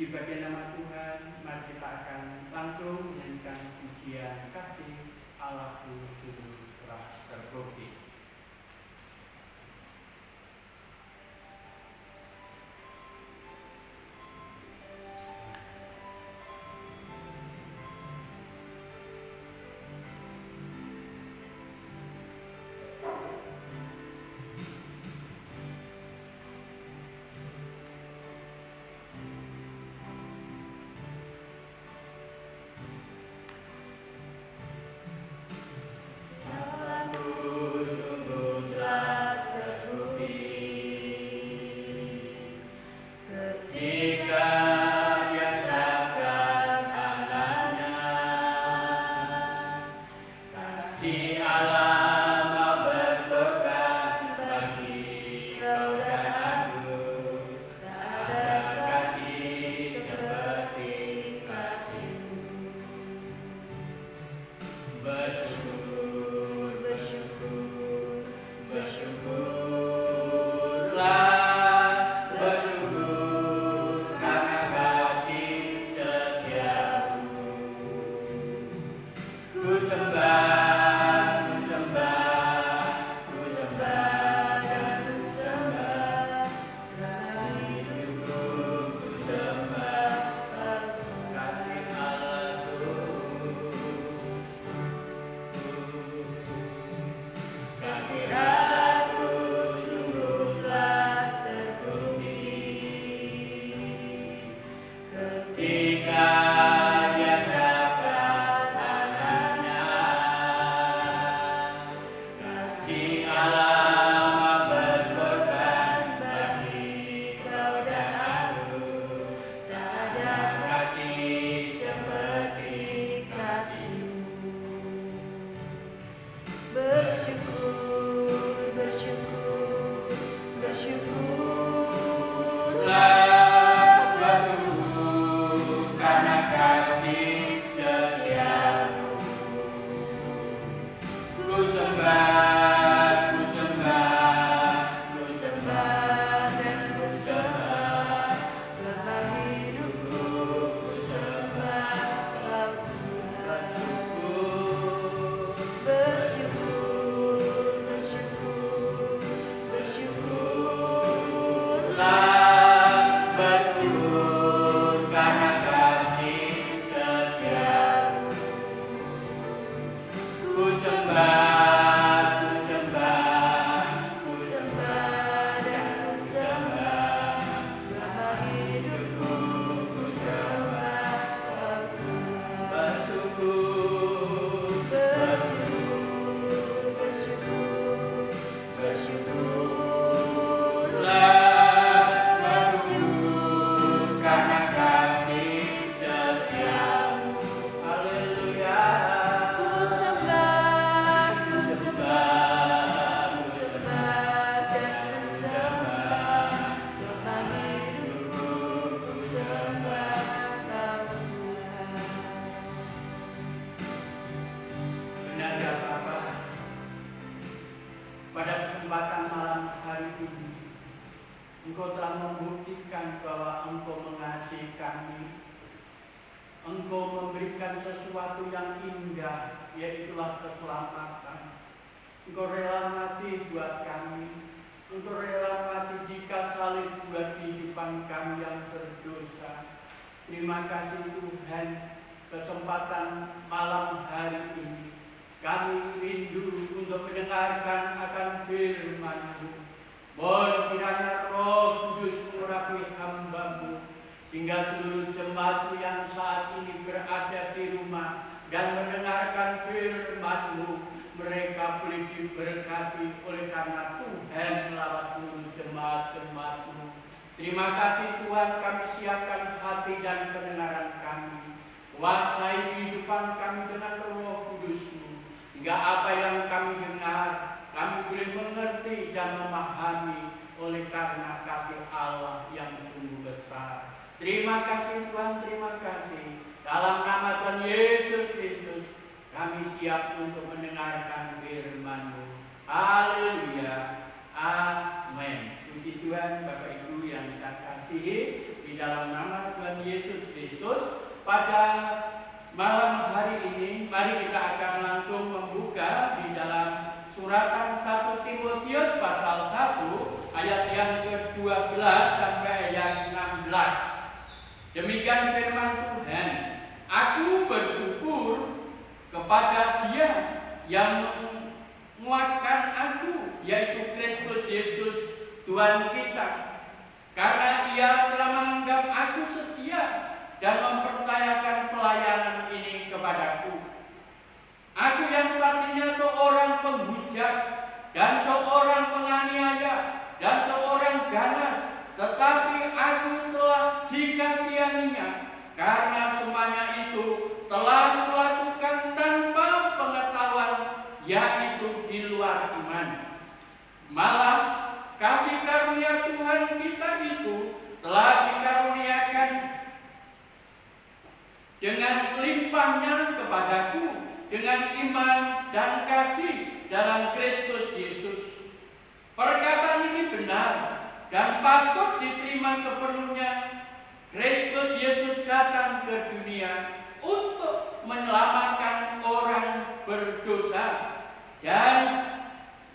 Puji bagi nama Tuhan, mari kita akan langsung menyanyikan pujian kasih Allahku sungguh telah terbukti. Engkau telah membuktikan bahwa Engkau mengasihi kami. Engkau memberikan sesuatu yang indah, yaitulah keselamatan. Engkau rela mati buat kami. Engkau rela mati jika salib buat kehidupan kami yang berdosa. Terima kasih Tuhan, kesempatan malam hari ini. Kami rindu untuk mendengarkan akan firman-Mu. Mohon kiranya Roh Kudus mengurapi hamba-Mu, sehingga seluruh jemaat yang saat ini berada di rumah dan mendengarkan firman-Mu, mereka boleh diberkati oleh karena Tuhan melawat seluruh jemaat-jemaat-Mu. Terima kasih Tuhan, kami siapkan hati dan pendengaran kami. Kuasai kehidupan kami dengan Roh Kudus-Mu, hingga apa yang kami dengar kami boleh mengerti dan memahami oleh karena kasih Allah yang sungguh besar. Terima kasih Tuhan, terima kasih. Dalam nama Tuhan Yesus Kristus, kami siap untuk mendengarkan firman-Mu. Haleluya. Amin. Puji Tuhan, Bapak Ibu yang saya kasihi, di dalam nama Tuhan Yesus Kristus. Pada malam hari ini, mari kita akan langsung membuka di dalam suratan 1 Timotius pasal 1 ayat yang ke-12 sampai yang 16. Demikian firman Tuhan, aku bersyukur kepada Dia yang menguatkan aku, yaitu Kristus Yesus Tuhan kita, karena Ia telah menganggap aku setia dan mempercayakan pelayanan ini kepadaku. Aku yang tadinya seorang penghujat dan seorang penganiaya dan seorang ganas, tetapi aku telah dikasihaninya, karena semuanya itu telah kulakukan tanpa pengetahuan, yaitu di luar iman. Malah kasih karunia Tuhan kita itu telah dikaruniakan dengan limpahnya kepadaku dengan iman dan kasih dalam Kristus Yesus. Perkataan ini benar dan patut diterima sepenuhnya. Kristus Yesus datang ke dunia untuk menyelamatkan orang berdosa, dan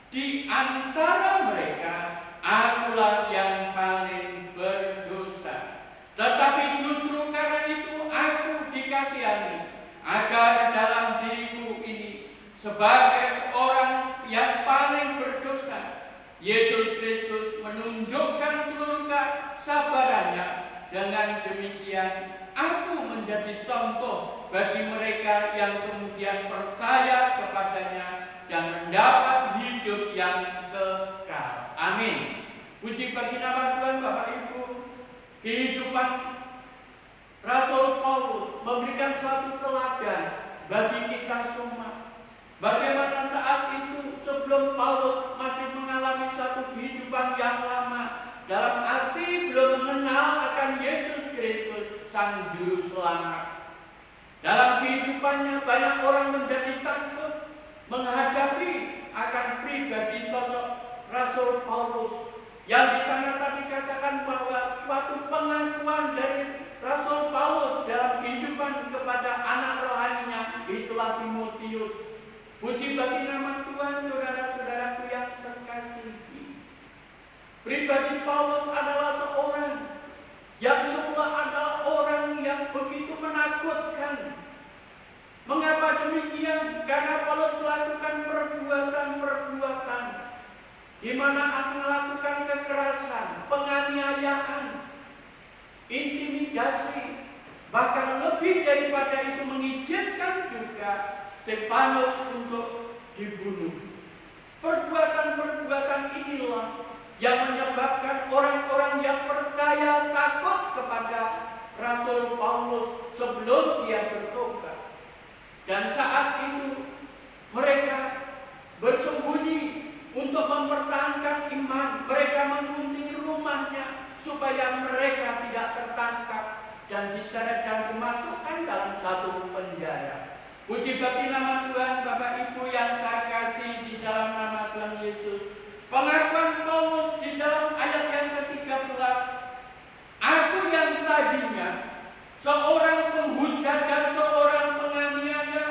di antara mereka akulah yang paling berdosa. Tetapi justru karena itu aku dikasihani, agar dalam diriku ini sebagai orang yang paling berdosa, Yesus Kristus menunjukkan seluruh kesabarannya. Dengan demikian aku menjadi contoh bagi mereka yang kemudian percaya kepadanya dan mendapat hidup yang kekal. Amin. Puji bagi nama Tuhan. Bapak Ibu, kehidupan Rasul Paulus memberikan suatu teladan bagi kita semua. Bagaimana saat itu sebelum Paulus masih mengalami suatu kehidupan yang lama, dalam arti belum mengenal akan Yesus Kristus Sang Juru Selamat. Dalam kehidupannya banyak orang menjadi takut menghadapi akan pribadi sosok Rasul Paulus, yang di sana tadi katakan bahwa suatu pengakuan dari Rasul Paulus dalam kehidupan kepada anak rohaninya, itulah Timotius. Puji bagi nama Tuhan. Saudara-saudaraku yang terkasihi, pribadi Paulus adalah seorang yang semula adalah orang yang begitu menakutkan. Mengapa demikian? Karena Paulus melakukan perbuatan-perbuatan di mana akan melakukan kekerasan, penganiayaan, intimidasi, bahkan lebih daripada itu mengizinkan juga Stefanus untuk dibunuh. Perbuatan-perbuatan inilah yang menyebabkan orang-orang yang percaya takut kepada Rasul Paulus sebelum dia bertobat. Dan saat itu mereka bersembunyi untuk mempertahankan iman. Mereka mengunci rumahnya supaya mereka tidak tertangkap dan diseret dan dimasukkan dalam satu penjara. Puji bagi nama Tuhan. Bapak Ibu yang saya kasih di dalam nama Tuhan Yesus, pengakuan Paulus di dalam ayat yang ke-13, aku yang tadinya seorang penghujat dan seorang penganiaya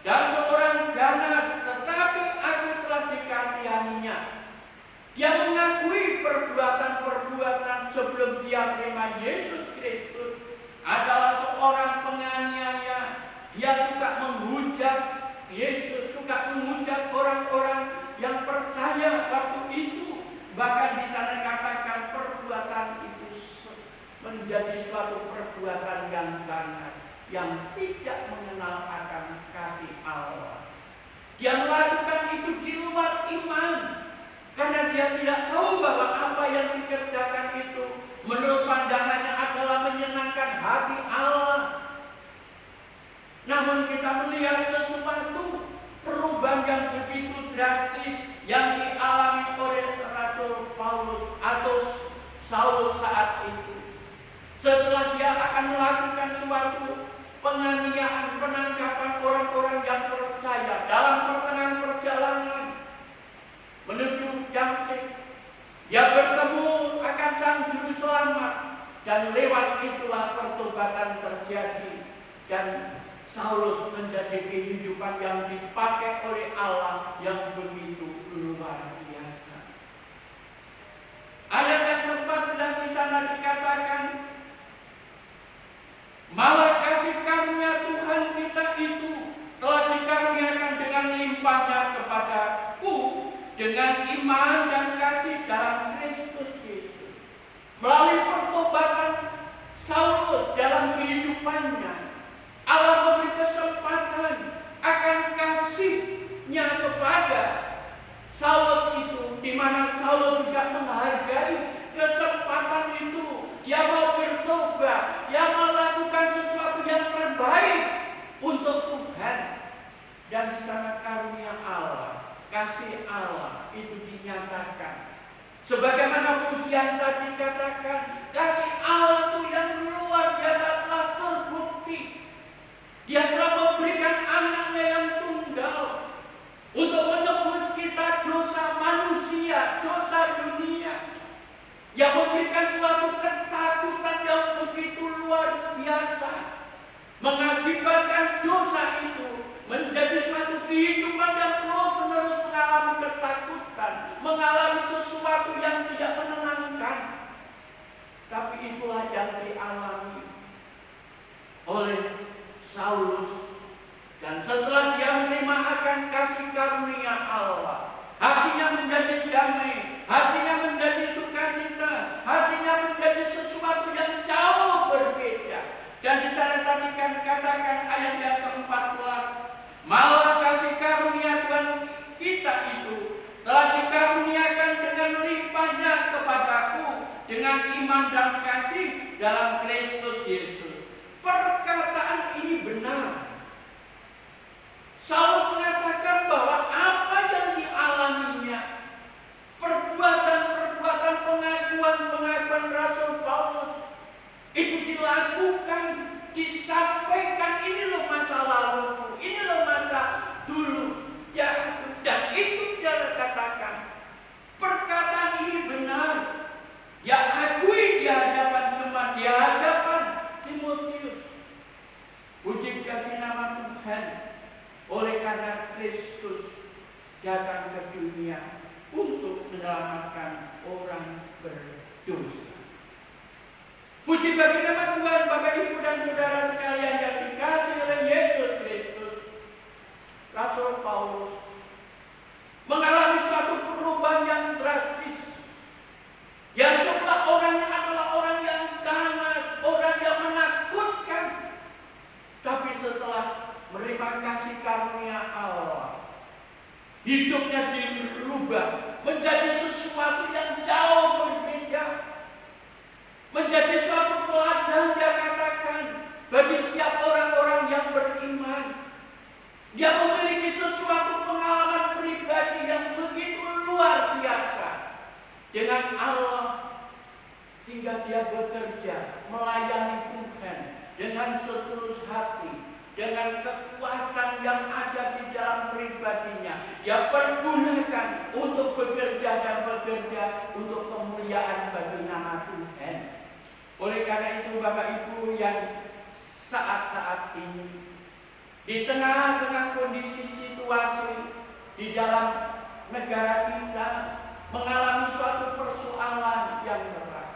dan seorang ganas, tetapi aku telah dikasihaninya. Dia mengakui perbuatan-perbuatan sebelum dia menerima Yesus Kristus adalah seorang penganiaya. Dia suka menghujat Yesus, suka menghujat orang-orang yang percaya waktu itu. Bahkan di sana katakan perbuatan itu menjadi suatu perbuatan yang ganas, yang tidak mengenal akan kasih Allah. Dia melakukan itu di luar iman, karena dia tidak tahu bahwa apa yang dikerjakan itu menurut pandangannya adalah menyenangkan hati Allah. Namun kita melihat sesuatu perubahan yang begitu drastis yang dialami oleh Rasul Paulus atau Saulus saat itu. Setelah dia akan melakukan suatu penganiayaan, penangkapan orang-orang yang percaya dalam pertengahan perjalanan menuju Damsyik, dia bertemu akan Sang Juru Selamat. dan lewat itulah pertobatan terjadi, dan Saulus menjadi kehidupan yang dipakai oleh Allah yang begitu luar biasa. Ayat yang keempat dan di sana dikatakan, malah kasih karunia Tuhan kita itu telah dikaruniakan dengan limpahnya kepadaku dengan iman dan kasih dalam Kristus Yesus. Melalui pertobatan Saulus dalam kehidupannya, Allah memberi kesempatan akan kasih-Nya kepada Saulus itu, di mana Saulus juga menghargai kesempatan itu. Dia mau bertobat, dia melakukan sesuatu yang terbaik untuk Tuhan. Dan di sana karunia Allah, kasih Allah itu dinyatakan. Sebagaimana pujian tadi katakan, kasih Allah itu yang luar biasa telah terbukti. Dia telah memberikan anaknya yang tunggal untuk menebus kita dosa manusia, dosa dunia. Yang memberikan suatu ketakutan yang begitu luar biasa, mengakibatkan dosa itu menjadi suatu kehidupan yang terus-menerus mengalami ketakutan, mengalami sesuatu yang tidak menenangkan. Tapi itulah yang dialami oleh Saulus. Dan setelah dia menerima akan kasih karunia Allah, hatinya menjadi damai, hatinya menjadi sukacita, hatinya menjadi sesuatu yang jauh berbeda. Dan di sana tadi kan katakan ayat yang ke-14, malah kasih karunia Tuhan kita itu telah dikaruniakan dengan limpahnya kepadaku dengan iman dan kasih dalam Kristus Yesus. Perkataan ini benar. Saulus mengatakan bahwa apa yang dialaminya, perbuatan-perbuatan pengakuan Rasul Paulus itu dilakukan, disampaikan, ini loh masa laluku, ini loh masa dulu. Ya, dan itu dia katakan. Perkataan ini benar. Ya, akui di hadapan jemaat, di hadapan Timotius. Puji bagi nama Tuhan. Oleh karena Kristus datang ke dunia untuk menyelamatkan orang berdosa. Puji bagi nama Tuhan, Bapak Ibu dan Saudara sekalian yang dikasihi oleh Yesus Kristus. Rasul Paulus mengalami suatu perubahan yang drastis. Yang semula orangnya adalah orang yang ganas, orang yang menakutkan. Tapi setelah menerima kasih karunia Allah, hidupnya dirubah menjadi sesuatu yang jauh berbeda, menjadi suatu teladan dia katakan bagi setiap orang-orang yang beriman. Dia memiliki sesuatu pengalaman pribadi yang begitu luar biasa dengan Allah, sehingga dia bekerja melayani Tuhan dengan setulus hati, dengan kekuatan yang ada di dalam pribadinya. Dia pergunakan untuk bekerja dan bekerja untuk kemuliaan bagi nama Tuhan. Oleh karena itu Bapak Ibu yang saat-saat ini di tengah-tengah kondisi situasi di dalam negara kita mengalami suatu persoalan yang berat.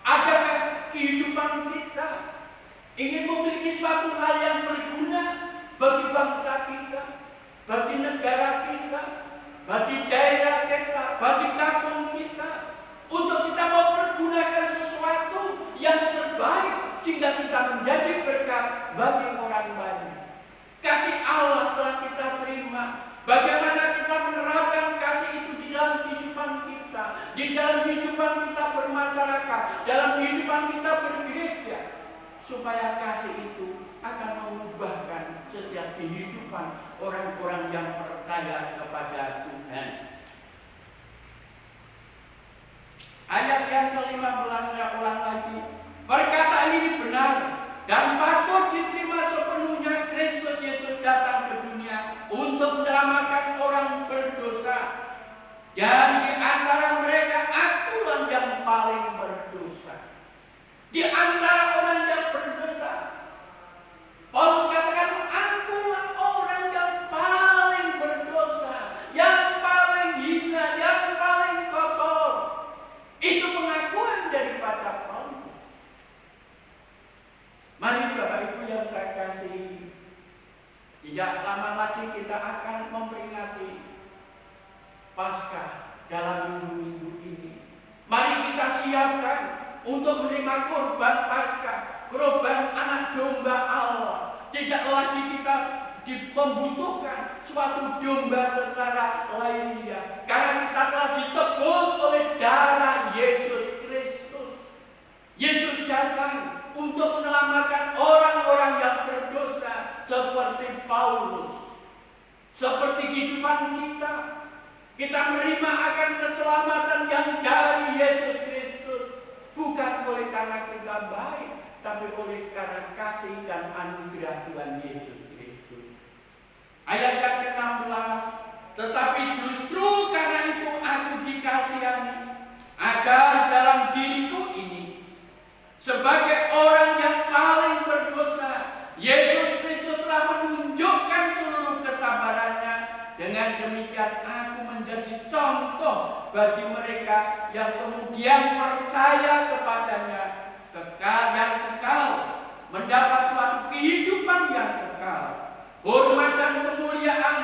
Adakah kehidupan kita ingin memiliki suatu hal yang berguna bagi bangsa kita, bagi negara kita, bagi daerah kita, bagi kampung kita, untuk kita mempergunakan sesuatu yang terbaik sehingga kita menjadi berkat bagi orang banyak. Kasih Allah telah kita terima. Bagaimana kita menerapkan kasih itu di dalam kehidupan kita, di dalam kehidupan kita bermasyarakat, dalam kehidupan kita bergereja, supaya kasih itu akan mengubahkan setiap kehidupan orang-orang yang percaya kepada Tuhan. Ayat yang ke-15 saya ulang lagi. Perkataan ini benar dan patut diterima sepenuhnya. Kristus Yesus datang ke dunia untuk menyelamatkan orang berdosa, dan di antara mereka akulah yang paling berdosa. Tidak lama lagi kita akan memperingati Paskah dalam minggu-minggu ini. Mari kita siapkan untuk menerima korban Paskah, korban anak domba Allah. Tidak lagi kita membutuhkan suatu domba secara lahiriah, karena kita telah ditebus oleh darah Yesus Kristus. Yesus datang untuk menyelamatkan orang-orang yang berdosa seperti Paulus, seperti kehidupan kita. Kita menerima akan keselamatan yang dari Yesus Kristus, bukan oleh karena kita baik, tapi oleh karena kasih dan anugerah Tuhan Yesus Kristus. Ayat yang ke-16, tetapi justru karena itu aku dikasihani, agar dalam diriku ini, sebagai orang yang paling berdosa, Yesus Kristus telah menunjukkan seluruh kesabarannya. Dengan demikian aku menjadi contoh bagi mereka yang kemudian percaya kepadanya, yang kekal, mendapat suatu kehidupan yang kekal, hormat dan kemuliaan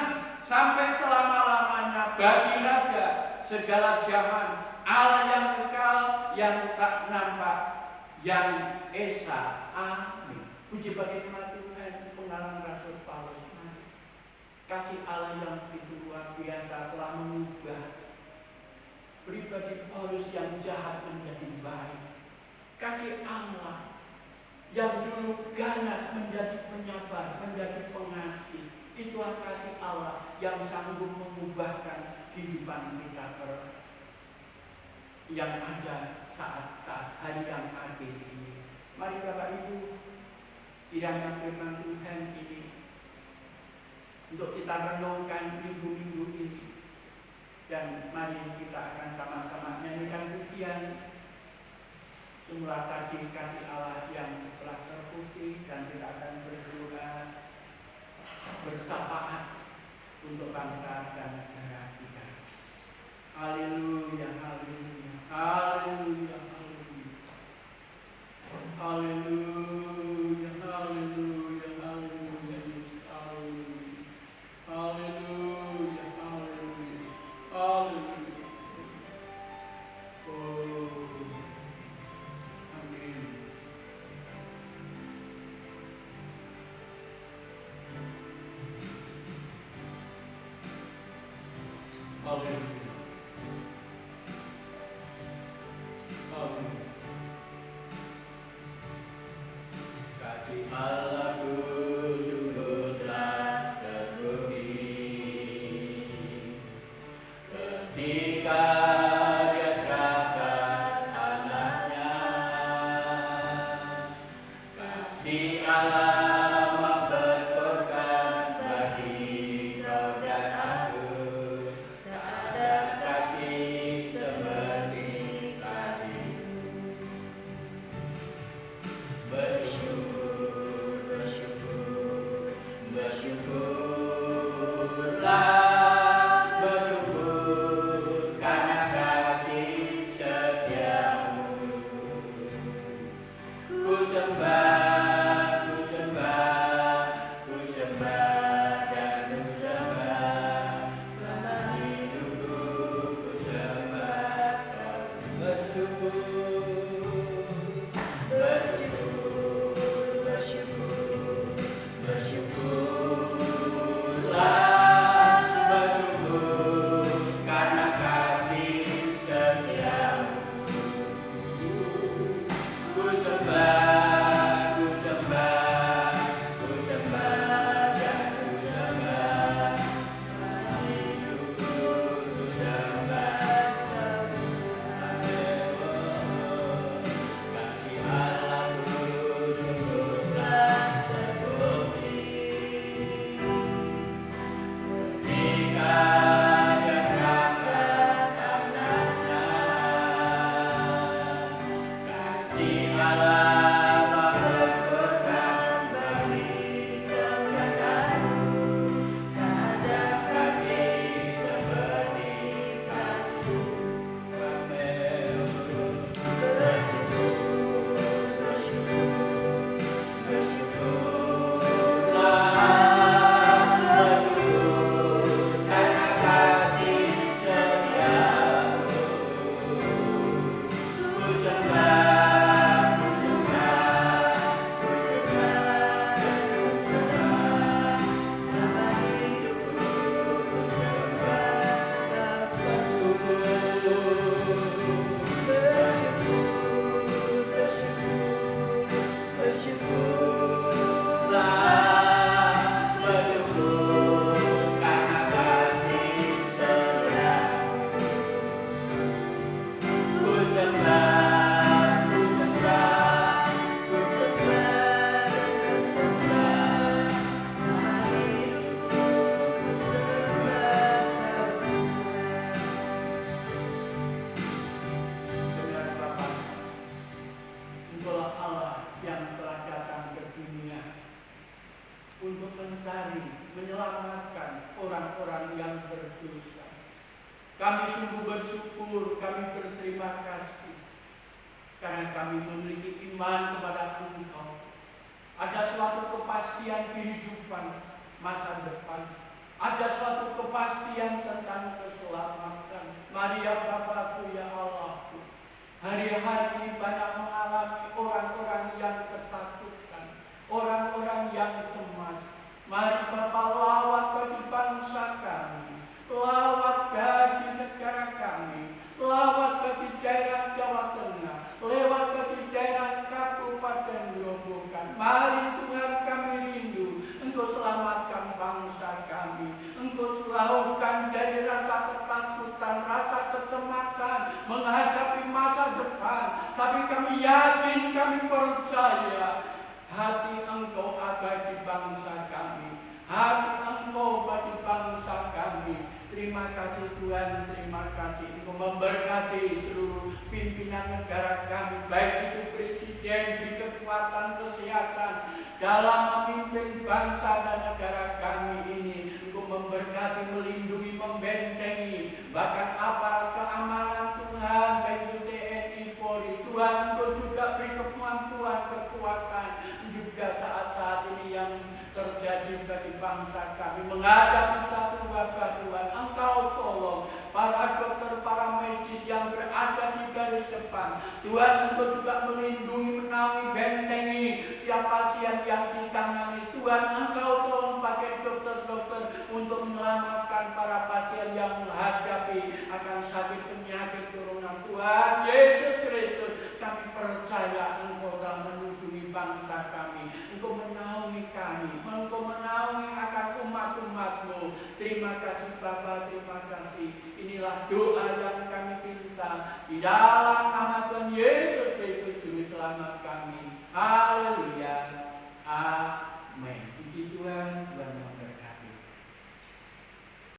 sampai selama-lamanya bagi Raja segala zaman, Allah yang kekal, yang tak nampak, yang esa. Amin. Puji bagi Tuhan. Pengalaman Rasul Paulus, kasih Allah yang begitu luar biasa telah mengubah pribadi Paulus yang jahat menjadi baik. Kasih Allah yang dulu ganas menjadi penyabar, menjadi pengasih. Itulah kasih Allah yang sanggup mengubahkan kehidupan kita yang ada saat hari yang akhir ini. Mari Bapak Ibu, kiranya firman Tuhan ini untuk kita renungkan minggu-minggu ini, dan mari kita akan sama-sama menyanyikan pujian semula tadi kasih Allah yang telah terpuji, dan kita akan berdoa bersafaat untuk bangsa dan negara kita. Haleluya, haleluya, haleluya, haleluya, haleluya, haleluya, haleluya, haleluya, haleluya, haleluya. Oh, amin. Haleluya. Kasih Allahku sungguh telah terbukti ketika Dia serahkan anaknya. Kasih Allah mau berkorban bagi kau dan aku. Tak ada kasih seperti kasih-Mu. Bersyukur, bersyukur, bersyukurlah, bersyukur karena kasih setiamu. Ku sembah orang-orang yang berdosa. Kami sungguh bersyukur, kami berterima kasih, karena kami memiliki iman kepada Engkau. Ada suatu kepastian kehidupan masa depan. Ada suatu kepastian tentang keselamatan. Mari ya Bapa-Ku, ya Allah-Ku, hari-hari ini banyak mengalami orang-orang yang ketakutan, orang-orang yang cemas. Mari Bapa, lawat bagi bangsa kami, lawat bagi negara kami, lawat bagi daerah Jawa Tengah, lewat bagi daerah Kabupaten Grobogan. Mari Tuhan, kami rindu Engkau selamatkan bangsa kami. Engkau selamatkan dari rasa ketakutan, rasa kecemasan menghadapi masa depan. Tapi kami yakin, kami percaya hati Engkau ada di bangsa kami. Hati Engkau bagi bangsa kami. Terima kasih Tuhan, terima kasih Engkau memberkati seluruh pimpinan negara kami, baik itu presiden, di kekuatan kesehatan dalam memimpin bangsa dan negara kami ini. Engkau memberkati, melindungi, membentengi, bahkan aparat keamanan Tuhan, baik itu TNI, Polri. Tuhan, Engkau juga beri kemampuan, kekuatan juga saat-saat ini yang terjadi bagi bangsa kami menghadapi satu wabah. Tuhan, Engkau tolong para dokter, para medis yang berada di garis depan. Tuhan, Engkau juga melindungi, menaungi, bentengi tiap pasien yang ditangani. Tuhan, Engkau tolong pakai dokter-dokter untuk menyelamatkan para pasien yang menghadapi akan sakit penyakit corona. Tuhan Yesus Kristus, kami percaya Engkau telah melindungi bangsa kami. Engkau menaungi kami, Engkau menaungi akan umat-umat-Mu. Terima kasih Bapa, terima kasih. Inilah doa yang kami minta di dalam nama Tuhan Yesus Kristus, Juru Selamat kami.